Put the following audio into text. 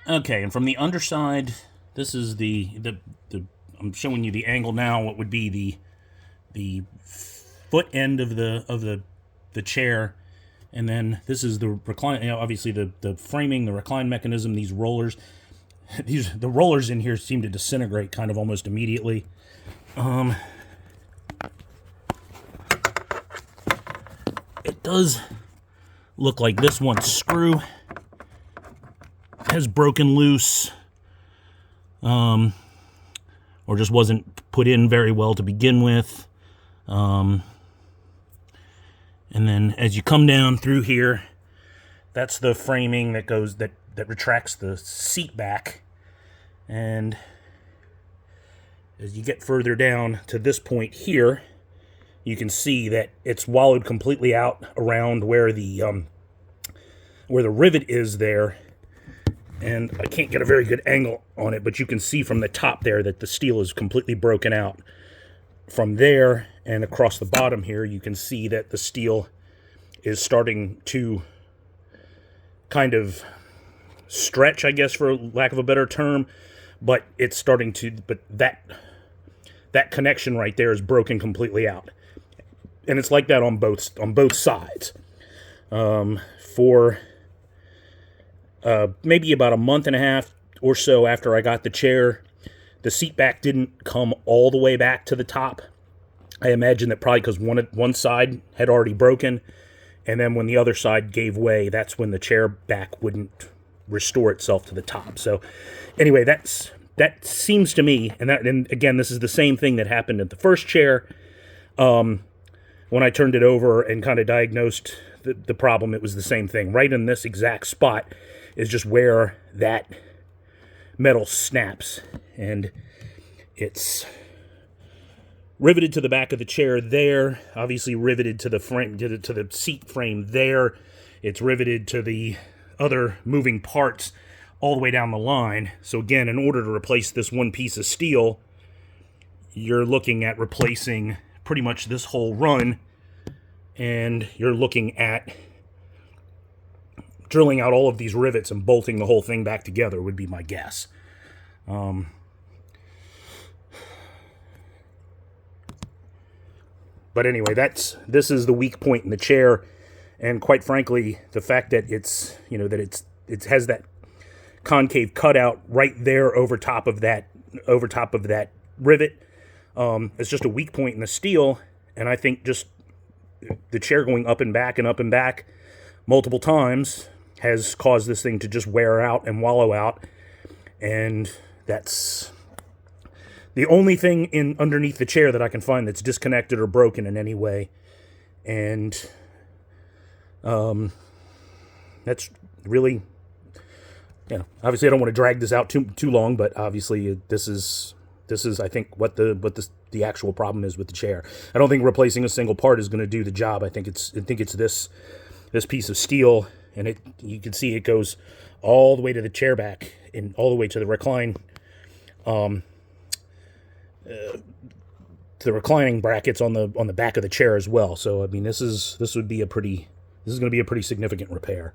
Okay, and from the underside, this is the I'm showing you the angle now. What would be the foot end of the chair, and then this is the recline. You know, obviously the framing, the recline mechanism, these rollers. The rollers in here seem to disintegrate kind of almost immediately. It does look like this one screw has broken loose, or just wasn't put in very well to begin with. And then as you come down through here, that's the framing that goes that retracts the seat back. And as you get further down to this point here, you can see that it's wallowed completely out around where the rivet is there. And I can't get a very good angle on it, but you can see from the top there that the steel is completely broken out. From there and across the bottom here, you can see that the steel is starting to kind of stretch, I guess, for lack of a better term, but it's starting to, but that connection right there is broken completely out. And it's like that on both sides. For maybe about a month and a half or so after I got the chair, the seat back didn't come all the way back to the top. I imagine that probably because one side had already broken, and then when the other side gave way, that's when the chair back wouldn't restore itself to the top. So anyway, that seems to me, and again, this is the same thing that happened at the first chair. When I turned it over and kind of diagnosed the problem, it was the same thing. Right in this exact spot is just where that metal snaps, and it's riveted to the back of the chair there, obviously riveted to the frame, to the seat frame there. It's riveted to the other moving parts all the way down the line. So again, in order to replace this one piece of steel, you're looking at replacing pretty much this whole run, and you're looking at drilling out all of these rivets and bolting the whole thing back together would be my guess. But anyway, this is the weak point in the chair, and quite frankly, the fact that it has that concave cutout right there over top of that rivet. It's just a weak point in the steel, and I think just the chair going up and back multiple times has caused this thing to just wear out and wallow out, and that's the only thing underneath the chair that I can find that's disconnected or broken in any way. And that's really, obviously I don't want to drag this out too long, but obviously this is I think what the actual problem is with the chair. I don't think replacing a single part is going to do the job. I think it's this piece of steel, and you can see it goes all the way to the chair back and all the way to the recline, to the reclining brackets on the back of the chair as well. So I mean, this is going to be a pretty significant repair.